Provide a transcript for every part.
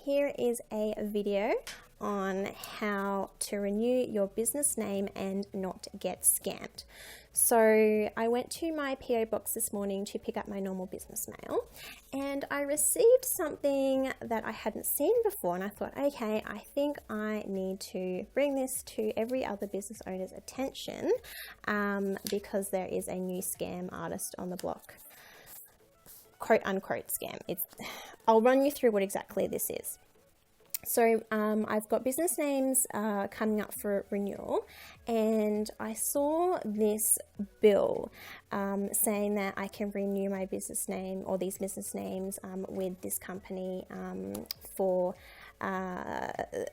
here is a video on how to renew your business name and not get scammed. So I went to my PO box this morning to pick up my normal business mail, and I received something that I hadn't seen before, and I thought, okay, I think I need to bring this to every other business owner's attention because there is a new scam artist on the block. Quote unquote scam. I'll run you through what exactly this is. So I've got business names coming up for renewal, and I saw this bill saying that I can renew my business name or these business names with this company for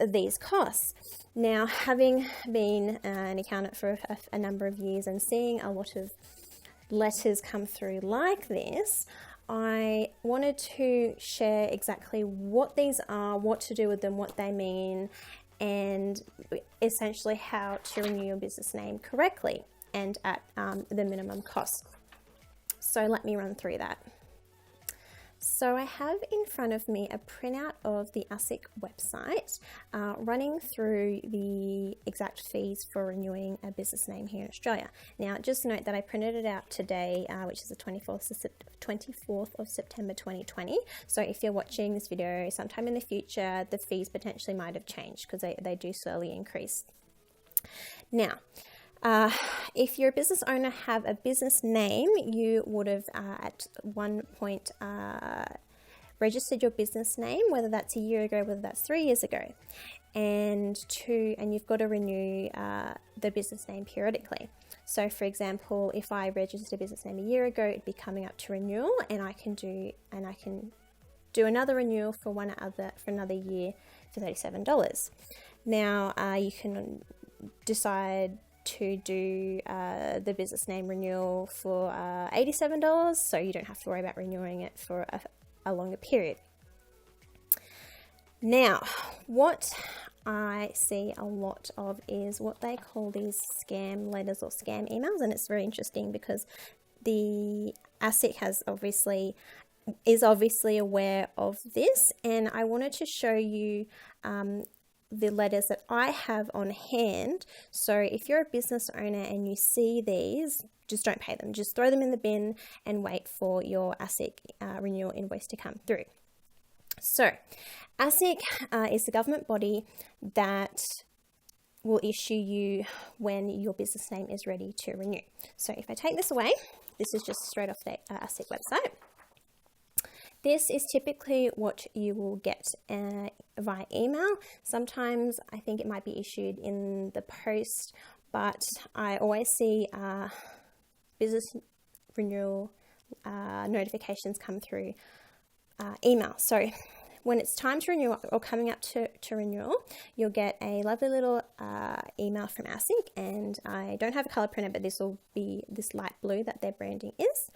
these costs. Now, having been an accountant for a number of years and seeing a lot of letters come through like this, I wanted to share exactly what these are, what to do with them, what they mean, and essentially how to renew your business name correctly and at the minimum cost. So let me run through that. So I have in front of me a printout of the ASIC website running through the exact fees for renewing a business name here in Australia. Now, just note that I printed it out today, which is the 24th of September 2020. So if you're watching this video sometime in the future, the fees potentially might have changed because they do slowly increase. Now, if you're a business owner, have a business name, you would have at one point registered your business name, whether that's a year ago, whether that's 3 years ago, and you've got to renew the business name periodically. So, for example, if I registered a business name a year ago, it'd be coming up to renewal, and I can do another renewal for another year for $37. Now, you can decide to do the business name renewal for $87, so you don't have to worry about renewing it for a longer period. Now, what I see a lot of is what they call these scam letters or scam emails, and it's very interesting because the ASIC is obviously aware of this, and I wanted to show you the letters that I have on hand. So if you're a business owner and you see these, just don't pay them. Just throw them in the bin and wait for your ASIC renewal invoice to come through. So ASIC is the government body that will issue you when your business name is ready to renew. So if I take this away, this is just straight off the ASIC website. This is typically what you will get via email. Sometimes I think it might be issued in the post, but I always see business renewal notifications come through email. So when it's time to renew or coming up to renewal, you'll get a lovely little email from ASIC, and I don't have a color printer, but this will be this light blue that their branding is.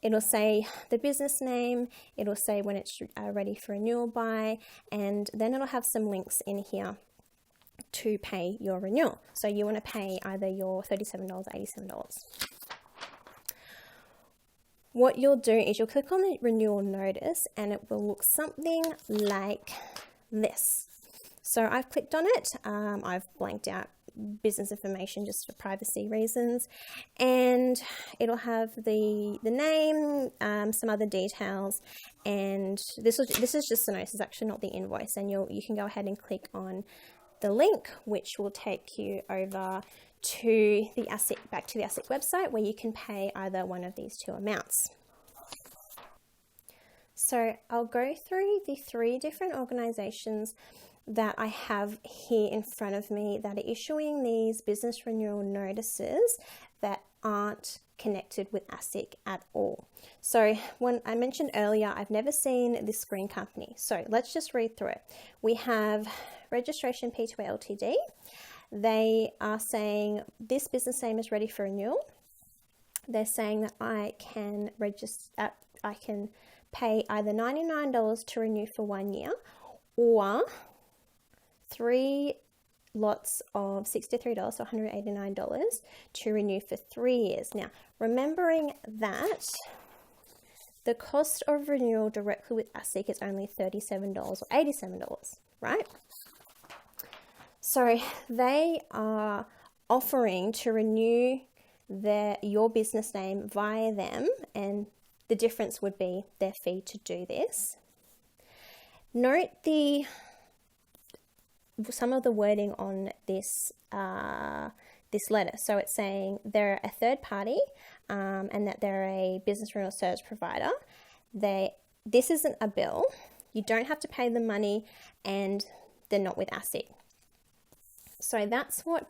It'll say the business name, it'll say when it's ready for renewal by, and then it'll have some links in here to pay your renewal. So you want to pay either your $37 or $87. What you'll do is you'll click on the renewal notice, and it will look something like this. So I've clicked on it. I've blanked out business information just for privacy reasons, and it'll have the name, some other details, and this is just the notice. It's actually not the invoice, and you can go ahead and click on the link, which will take you over to the ASIC, back to the ASIC website, where you can pay either one of these two amounts. So I'll go through the 3 different organizations that I have here in front of me that are issuing these business renewal notices that aren't connected with ASIC at all. So when I mentioned earlier, I've never seen this green company. So let's just read through it. We have Registration P2A Ltd. They are saying this business name is ready for renewal. They're saying that I can pay either $99 to renew for 1 year, or 3 lots of $63, so $189 to renew for 3 years. Now, remembering that the cost of renewal directly with ASIC is only $37 or $87, right? So they are offering to renew your business name via them, and the difference would be their fee to do this. Note some of the wording on this this letter. So it's saying they're a third party and that they're a business renewal service provider. This isn't a bill. You don't have to pay them money, and they're not with ASIC. So that's what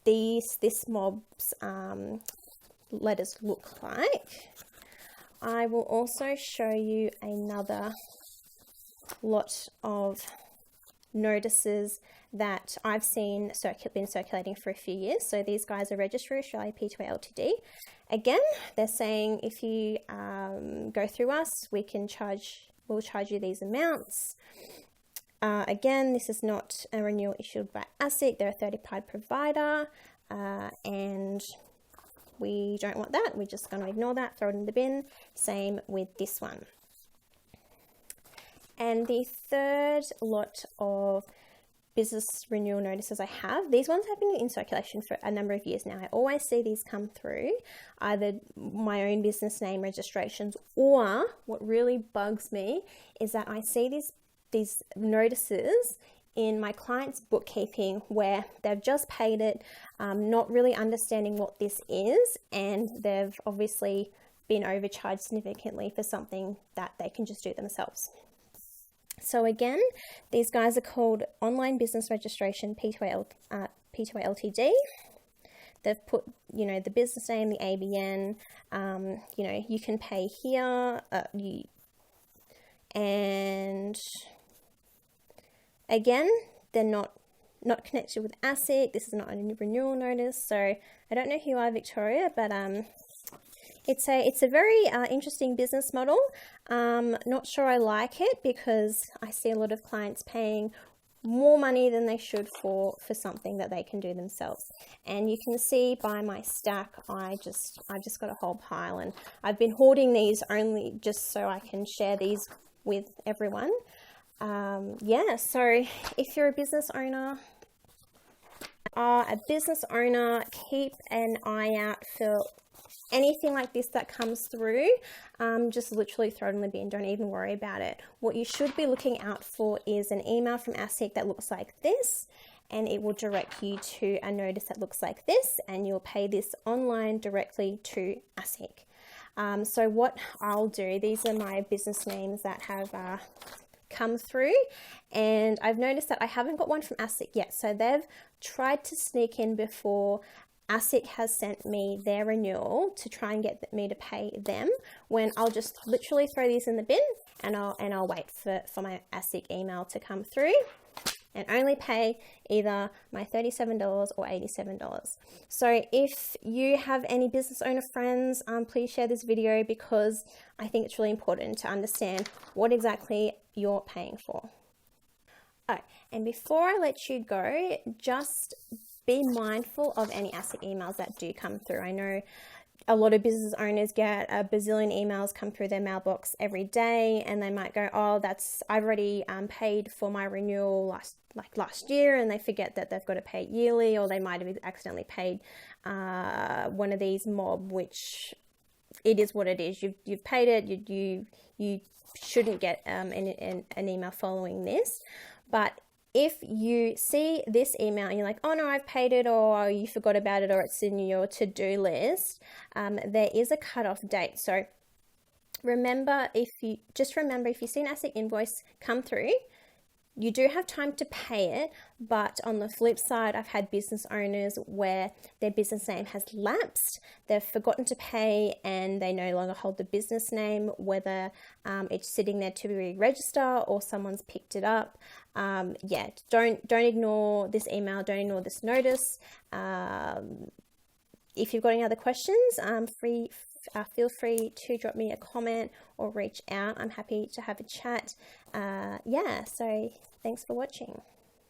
this mob's letters look like. I will also show you another lot of notices that I've seen been circulating for a few years. So these guys are Registry, Australia P2A Ltd. Again, they're saying if you go through us, we'll charge you these amounts. Again, this is not a renewal issued by ASIC. They're a third-party provider, and we don't want that. We're just going to ignore that, throw it in the bin. Same with this one. And the third lot of business renewal notices I have, these ones have been in circulation for a number of years now. I always see these come through, either my own business name registrations, or what really bugs me is that I see these notices in my client's bookkeeping where they've just paid it, not really understanding what this is, and they've obviously been overcharged significantly for something that they can just do themselves. So again, these guys are called Online Business Registration P2A Ltd. They've put, the business name, the ABN, you can pay here, and again, they're not connected with ASIC. This is not a renewal notice. So I don't know who you are, Victoria, but it's a very interesting business model. Not sure I like it because I see a lot of clients paying more money than they should for something that they can do themselves. And you can see by my stack, I've just got a whole pile, and I've been hoarding these only just so I can share these with everyone. So if you're a business owner, keep an eye out for anything like this that comes through. Just literally throw it in the bin. Don't even worry about it. What you should be looking out for is an email from ASIC that looks like this, and it will direct you to a notice that looks like this, and you'll pay this online directly to ASIC. So what I'll do, these are my business names that have come through, and I've noticed that I haven't got one from ASIC yet. So they've tried to sneak in before ASIC has sent me their renewal to try and get me to pay them, when I'll just literally throw these in the bin, and I'll wait for my ASIC email to come through, and only pay either my $37 or $87. So if you have any business owner friends, please share this video, because I think it's really important to understand what exactly you're paying for. Oh, and before I let you go, just be mindful of any ASIC emails that do come through. I know a lot of business owners get a bazillion emails come through their mailbox every day, and they might go, oh, I've already paid for my renewal last year, and they forget that they've got to pay it yearly, or they might have accidentally paid one of these mob, which it is what it is. You've paid it. You shouldn't get an email following this. But if you see this email and you're like, oh no, I've paid it, or you forgot about it, or it's in your to-do list, there is a cutoff date. So remember, if you see an ASIC invoice come through, you do have time to pay it. But on the flip side, I've had business owners where their business name has lapsed, they've forgotten to pay, and they no longer hold the business name, whether it's sitting there to re-register or someone's picked it up. Don't ignore this email, don't ignore this notice. If you've got any other questions, feel free to drop me a comment or reach out. I'm happy to have a chat. So thanks for watching.